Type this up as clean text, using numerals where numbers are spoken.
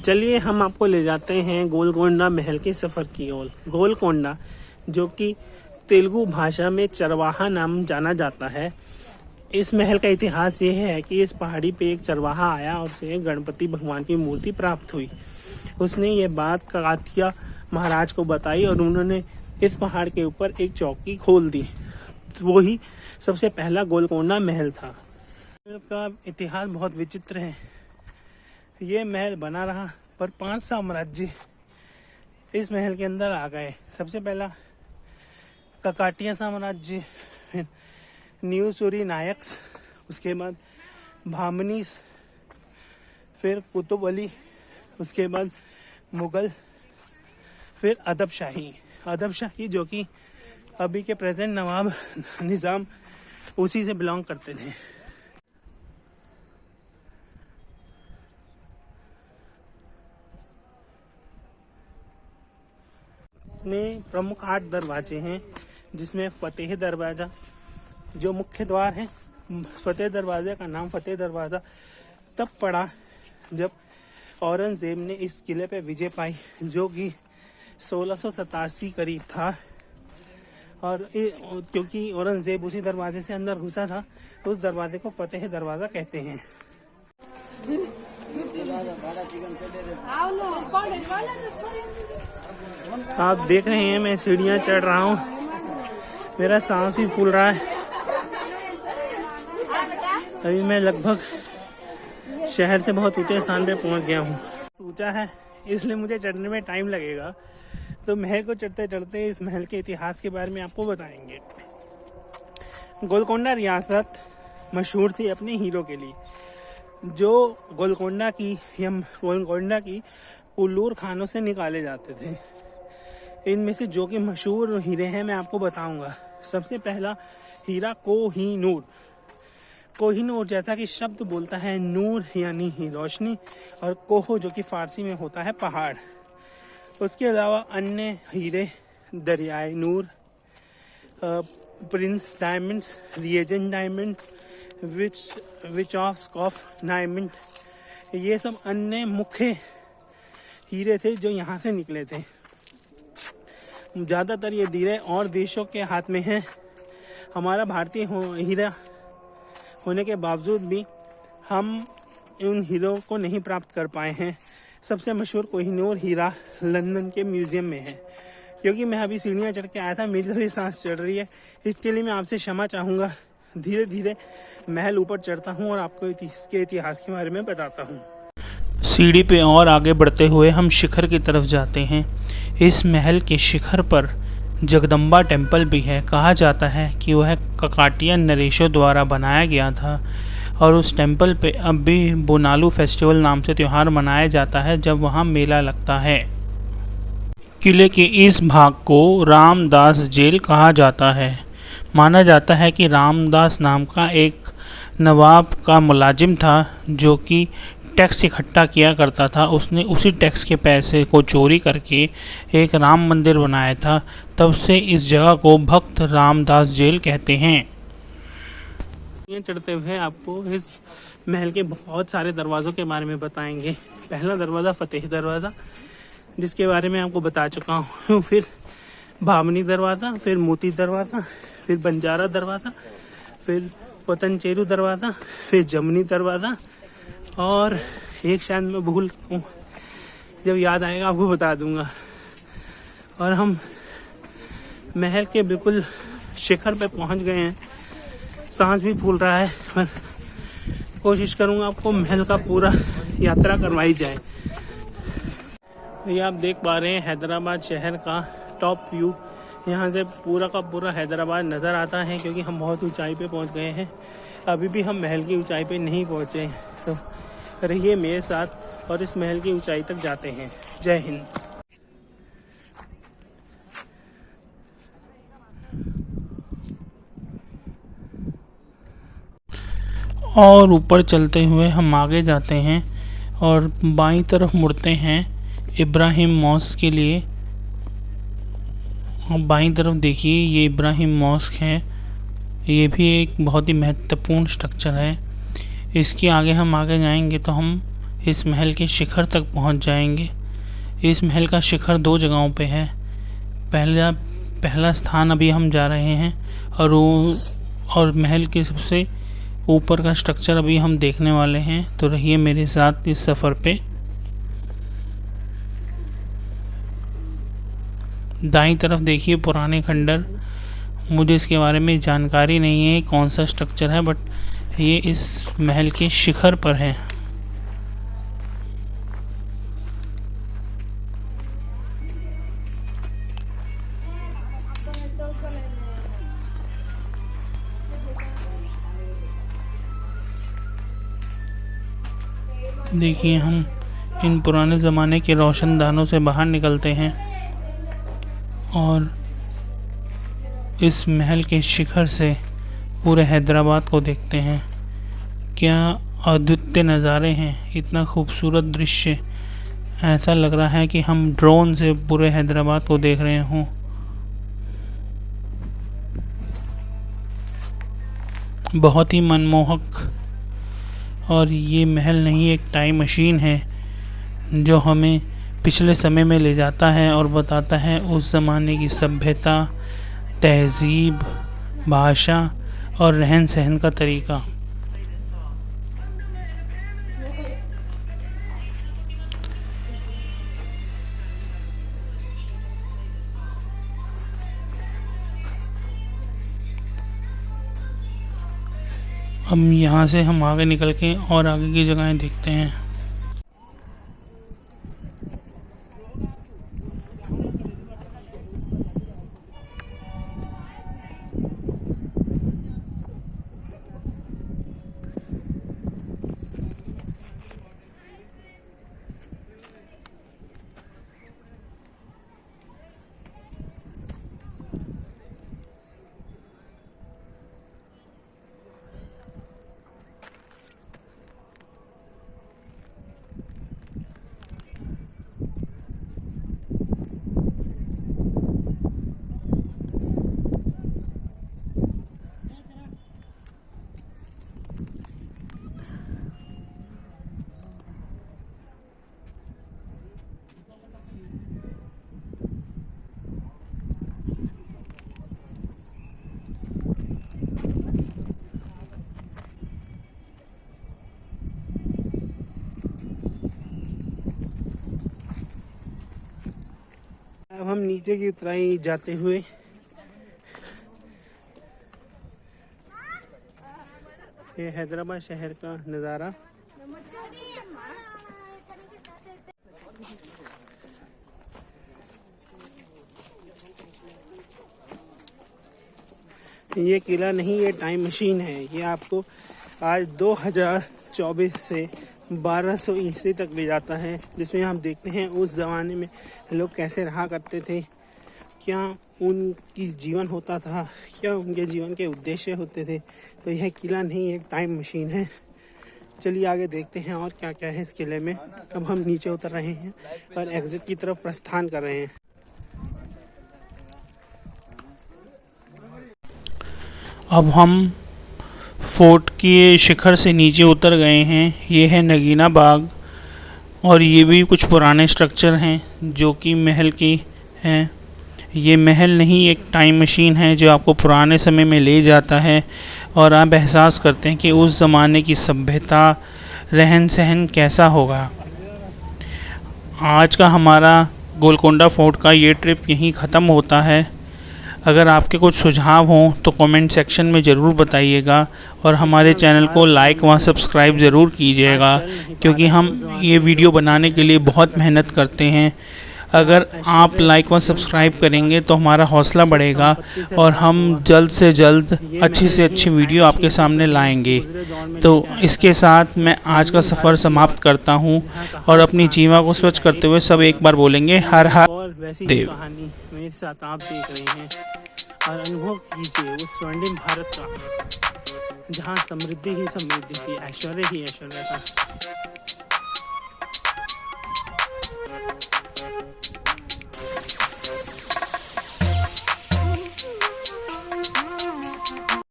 चलिए हम आपको ले जाते हैं गोलकोंडा महल के सफ़र की ओर। गोलकोंडा जो कि तेलुगु भाषा में चरवाहा नाम जाना जाता है। इस महल का इतिहास ये है कि इस पहाड़ी पे एक चरवाहा आया और उसे गणपति भगवान की मूर्ति प्राप्त हुई। उसने ये बात काकतीय महाराज को बताई और उन्होंने इस पहाड़ के ऊपर एक चौकी खोल दी। तो वही सबसे पहला गोलकोंडा महल था। महल का इतिहास बहुत विचित्र है। ये महल बना रहा पर 5 साम्राज्य इस महल के अंदर आ गए। सबसे पहला काकतीय साम्राज्य, फिर न्यूसूरी नायक्स, उसके बाद भामनीस, फिर कुतुब अली, उसके बाद मुगल, फिर अदब शाही जो कि अभी के प्रेजेंट नवाब निज़ाम उसी से बिलोंग करते थे। में प्रमुख 8 दरवाजे हैं, जिसमें फतेह दरवाज़ा जो मुख्य द्वार है। फतेह दरवाजे का नाम फतेह दरवाज़ा तब पड़ा जब औरंगजेब ने इस किले पे विजय पाई, जो कि 1687 करीब था। और क्योंकि औरंगजेब उसी दरवाजे से अंदर घुसा था तो उस दरवाजे को फतेह दरवाज़ा कहते हैं। आप देख रहे हैं मैं सीढ़ियाँ चढ़ रहा हूँ, मेरा सांस भी फूल रहा है। अभी मैं लगभग शहर से बहुत ऊंचे स्थान पे पहुँच गया हूँ। ऊंचा है इसलिए मुझे चढ़ने में टाइम लगेगा, तो महल को चढ़ते चढ़ते इस महल के इतिहास के बारे में आपको बताएंगे। गोलकोंडा रियासत मशहूर थी अपने हीरो के लिए, जो गोलकोंडा की कुल्लूर खानों से निकाले जाते थे। इनमें से जो कि मशहूर हीरे हैं मैं आपको बताऊंगा। सबसे पहला हीरा कोहिनूर जैसा कि शब्द बोलता है नूर यानी ही रोशनी, और कोहो जो कि फारसी में होता है पहाड़। उसके अलावा अन्य हीरे Daria Noor, prince diamonds, regent diamonds, which of diamond, ये सब अन्य मुख्य हीरे थे जो यहाँ से निकले थे। ज़्यादातर ये हीरे और देशों के हाथ में हैं। हमारा भारतीय हीरा होने के बावजूद भी हम उन हीरों को नहीं प्राप्त कर पाए हैं। सबसे मशहूर कोहिनूर हीरा लंदन के म्यूज़ियम में है। क्योंकि मैं अभी सीढ़ियाँ चढ़ के आया था, मेरी थोड़ी सांस चढ़ रही है, इसके लिए मैं आपसे क्षमा चाहूँगा। धीरे धीरे महल ऊपर चढ़ता हूँ और आपको इसके इतिहास के बारे में बताता हूँ। सीढ़ी पे और आगे बढ़ते हुए हम शिखर की तरफ जाते हैं। इस महल के शिखर पर जगदम्बा टेम्पल भी है। कहा जाता है कि वह काकतीय नरेशों द्वारा बनाया गया था और उस टेम्पल पे अब भी बोनालू फेस्टिवल नाम से त्यौहार मनाया जाता है, जब वहाँ मेला लगता है। किले के इस भाग को रामदास जेल कहा जाता है। माना जाता है कि रामदास नाम का एक नवाब का मुलाजिम था जो कि टैक्स इकट्ठा किया करता था। उसने उसी टैक्स के पैसे को चोरी करके एक राम मंदिर बनाया था। तब से इस जगह को भक्त रामदास जेल कहते हैं। ये चढ़ते हुए आपको इस महल के बहुत सारे दरवाज़ों के बारे में बताएंगे। पहला दरवाज़ा फतेह दरवाज़ा, जिसके बारे में आपको बता चुका हूँ। फिर भामनी दरवाज़ा, फिर मोती दरवाज़ा, फिर बंजारा दरवाज़ा, फिर पतनचेरू दरवाज़ा, फिर जमनी दरवाज़ा, और एक शायद मैं भूल हूँ, जब याद आएगा आपको बता दूंगा। और हम महल के बिल्कुल शिखर पे पहुँच गए हैं। सांस भी फूल रहा है, पर कोशिश करूँगा आपको महल का पूरा यात्रा करवाई जाए। ये आप देख पा रहे हैं हैदराबाद शहर का टॉप व्यू। यहाँ से पूरा का पूरा हैदराबाद नज़र आता है, क्योंकि हम बहुत ऊंचाई पे पहुँच गए हैं। अभी भी हम महल की ऊंचाई पे नहीं पहुँचे हैं, तो रहिए मेरे साथ और इस महल की ऊंचाई तक जाते हैं। जय हिंद। और ऊपर चलते हुए हम आगे जाते हैं और बाईं तरफ मुड़ते हैं इब्राहिम मॉस्क के लिए। बाईं तरफ देखिए, ये इब्राहिम मॉस्क है। ये भी एक बहुत ही महत्वपूर्ण स्ट्रक्चर है। इसके आगे हम आगे जाएंगे तो हम इस महल के शिखर तक पहुंच जाएंगे। इस महल का शिखर 2 जगहों पे है। पहला स्थान अभी हम जा रहे हैं और महल के सबसे ऊपर का स्ट्रक्चर अभी हम देखने वाले हैं। तो रहिए मेरे साथ इस सफ़र पे। दाईं तरफ देखिए पुराने खंडर। मुझे इसके बारे में जानकारी नहीं है कौन सा स्ट्रक्चर है, बट ये इस महल के शिखर पर है। देखिए हम इन पुराने ज़माने के रोशनदानों से बाहर निकलते हैं और इस महल के शिखर से पूरे हैदराबाद को देखते हैं। क्या अद्वितीय नज़ारे हैं, इतना खूबसूरत दृश्य। ऐसा लग रहा है कि हम ड्रोन से पूरे हैदराबाद को देख रहे हों। बहुत ही मनमोहक। और ये महल नहीं, एक टाइम मशीन है जो हमें पिछले समय में ले जाता है और बताता है उस ज़माने की सभ्यता, तहज़ीब, भाषा और रहन सहन का तरीका। अब यहाँ से हम आगे निकल के और आगे की जगहें देखते हैं। अब हम नीचे की उतराई जाते हुए ये हैदराबाद शहर का नज़ारा। ये किला नहीं, ये टाइम मशीन है। ये आपको आज 2024 से 1200 ईस्वी तक ले जाता है, जिसमें हम देखते हैं उस ज़माने में लोग कैसे रहा करते थे, क्या उनकी जीवन होता था, क्या उनके जीवन के उद्देश्य होते थे। तो यह किला नहीं, एक टाइम मशीन है। चलिए आगे देखते हैं और क्या क्या है इस किले में। अब हम नीचे उतर रहे हैं और एग्जिट की तरफ प्रस्थान कर रहे हैं। अब हम फोर्ट के शिखर से नीचे उतर गए हैं। ये है नगीना बाग और ये भी कुछ पुराने स्ट्रक्चर हैं जो कि महल की हैं। ये महल नहीं, एक टाइम मशीन है जो आपको पुराने समय में ले जाता है और आप एहसास करते हैं कि उस ज़माने की सभ्यता, रहन सहन कैसा होगा। आज का हमारा गोलकोंडा फोर्ट का ये ट्रिप यहीं ख़त्म होता है। अगर आपके कुछ सुझाव हों तो कमेंट सेक्शन में ज़रूर बताइएगा और हमारे चैनल को लाइक व सब्सक्राइब ज़रूर कीजिएगा, क्योंकि हम ये वीडियो बनाने के लिए बहुत मेहनत करते हैं। अगर आप लाइक व सब्सक्राइब करेंगे तो हमारा हौसला बढ़ेगा और हम जल्द से जल्द अच्छी से अच्छी वीडियो आपके सामने लाएंगे। तो इसके साथ मैं आज का सफ़र समाप्त करता हूं और अपनी जीवा को स्वच्छ करते हुए सब एक बार बोलेंगे हर हर देव। कहानी मेरे साथ आप देख रहे हैं और अनुभव कीजिए उस स्वर्णिम भारत का, जहाँ समृद्धि ही समृद्धि थी, ऐश्वर्य ही ऐश्वर्य था।